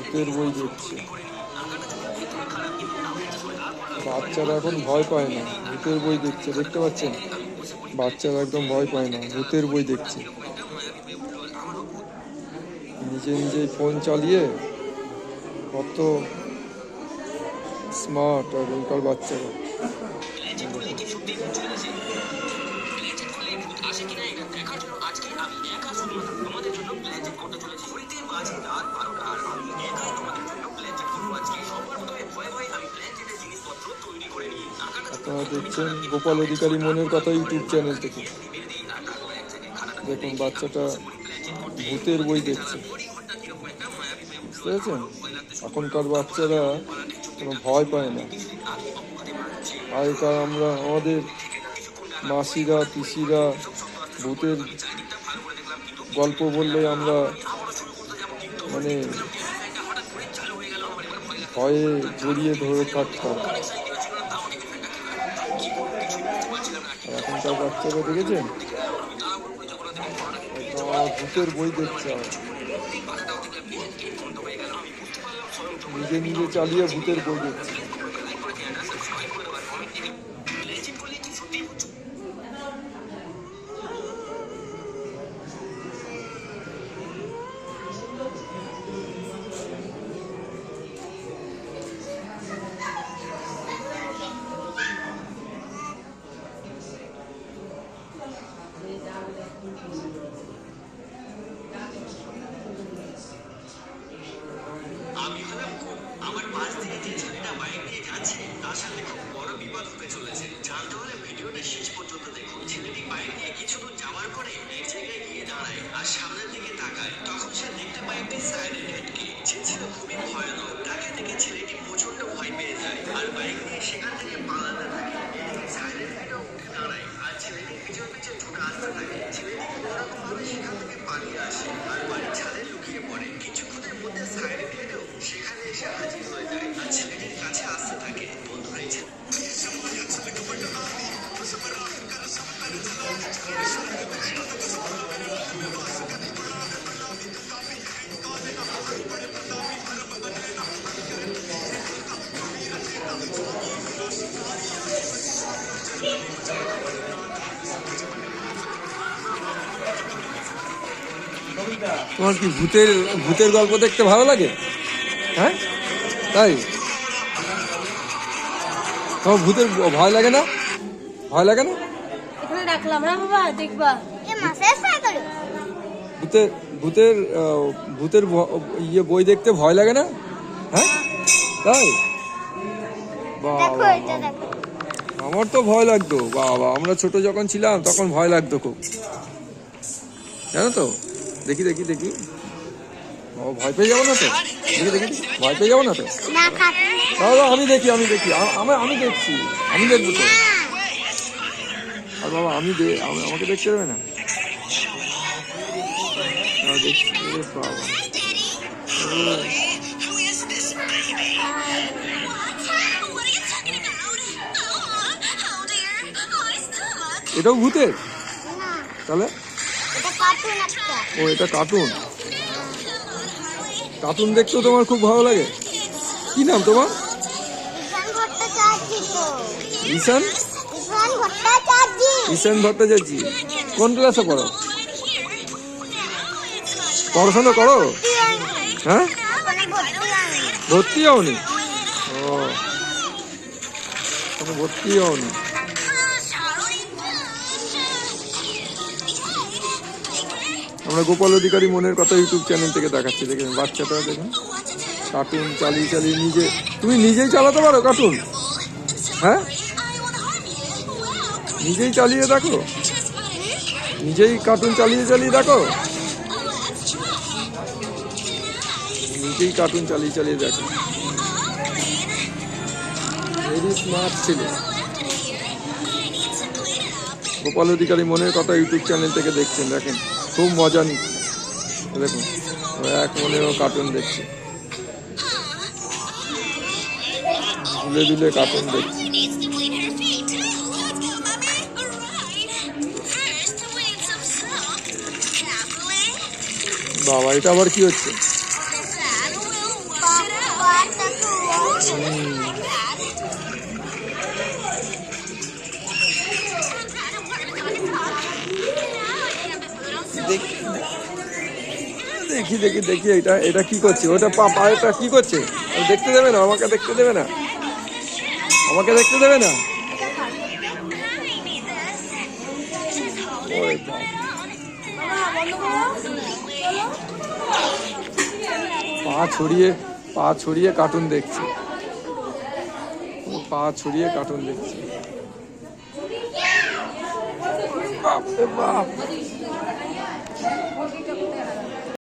ভূতের বই দেখছে। বাচ্চারা এখন ভয় পায় না, ভূতের বই দেখছে। দেখতে পাচ্ছেন, বাচ্চারা একদম ভয় পায় না, ভূতের বই দেখছে। নিজে নিজেই ফোন চালিয়ে কত স্মার্ট এখনকার বাচ্চারা। আপনারা দেখছেন গোপাল অধিকারী মনের কথা ইউটিউব চ্যানেল থেকে। দেখুন বাচ্চাটা ভূতের বই দেখছে, বুঝতে পেরেছেন? এখনকার বাচ্চারা কোনো ভয় পায় না। আগেকার আমাদের মাসিরা পিসিরা ভূতের গল্প বললে আমরা মানে ভয়ে জড়িয়ে ধরে থাকতাম। আর এখনকার বাচ্চারা দেখেছেন ভূতের বই দেখছে, নিজে নিজে চালিয়ে ভূতের বই দেখছে। আমি হলাম আমার পাশ থেকে যে ছেলেটা বাইক নিয়ে যাচ্ছে তার সাথে খুব বড় বিপদ হতে চলেছে। জানতে হলে ভিডিওটা শেষ পর্যন্ত দেখুন। ছেলেটি বাইক নিয়ে কিছু দূর যাওয়ার পরে এক জায়গায় গিয়ে দাঁড়ায় আর সামনের দিকে তাকায়। তখন সে দেখতে পায় একটি সাইরেন হেডকে, যে ছিল খুবই ভয়ানক। তাকে দেখে ছেলেটি প্রচন্ড ভয় পেয়ে যায় আর বাইক নিয়ে সেখান থেকে পালাতে থাকে। এদিকে সাইরেন হেডও উঠে দাঁড়ায় আর ছেলেটির পিছন পিছন ছুটে আসতে থাকে। ছেলেটি কোনোরকম ভাবে সেখান থেকে পালিয়ে আসে আর বাড়ির ছাদে লুকিয়ে পড়ে। কিছুক্ষণের মধ্যে সাইরেন হেডও সেখানে এসে হাজির হয়ে যায় আর ছেলেটির কাছে আসতে থাকে। বন্ধুরা এই তোমার কি ভূতের ভূতের গল্প দেখতে ভালো লাগে? হ্যাঁ, তাই? তোমার ভূতের ভয় লাগে না? ভয় লাগে না? এখানে রাখলাম না বাবা, দেখবা ভূতের ভূতের ভূতের ইয়ে বই দেখতে ভয় লাগে না? হ্যাঁ, তাই? বাবা, আমার তো ভয় লাগতো বাবা। আমরা ছোট যখন ছিলাম তখন ভয় লাগতো খুব, জানো তো। দেখি দেখি দেখি, ভয় পেয়ে যাবো না তো? দেখি দেখি, ভয় পেয়ে যাবো না তো? বাবা আমি দেখি, আমি দেখছি, আমি দেখবো তো। আর বাবা আমাকে দেখতে দেবে না? দেখছি বাবা। এটাও ভূতের? তাহলে ও, এটা কার্টুন। কার্টুন দেখতেও তোমার খুব ভালো লাগে? কি নাম তোমার? ঈশান ভট্টাচার্য। কোন ক্লাসে পড়ো? পড়াশোনা করো? হ্যাঁ, ভর্তি হওনি? ও, ভর্তি হওনি। আমরা গোপাল অধিকারী মনের কথা ইউটিউব চ্যানেল থেকে দেখাচ্ছি। দেখেন বাচ্চাটা, দেখুন কার্টুন চালিয়ে চালিয়ে তুমি নিজেই চালাতে পারো কার্টুন? হ্যাঁ, নিজেই চালিয়ে দেখো, নিজেই কার্টুন চালিয়ে চালিয়ে দেখো, নিজেই কার্টুন চালিয়ে চালিয়ে দেখো। ভেরি স্মার্ট ছিল। গোপাল অধিকারী মনের কথা ইউটিউব চ্যানেল থেকে দেখছেন, দেখেন খুব মজা নিচ্ছে। দেখুন এক মনেও কার্টুন দেখছে, দুলে দুলে কার্টুন দেখছে। বাবা, এটা আবার কি হচ্ছে? দেখি দেখি দেখি, এটা এটা কি করছে? ওটা পায়েটা কি করছে? দেখতে দেবে না, আমাকে দেখতে দেবে না, আমাকে দেখতে দেবে না। ওরে বাপ। পা ছড়িয়ে কার্টুন দেখছে, পা ছড়িয়ে কার্টুন দেখছে। বাপ রে বাপ।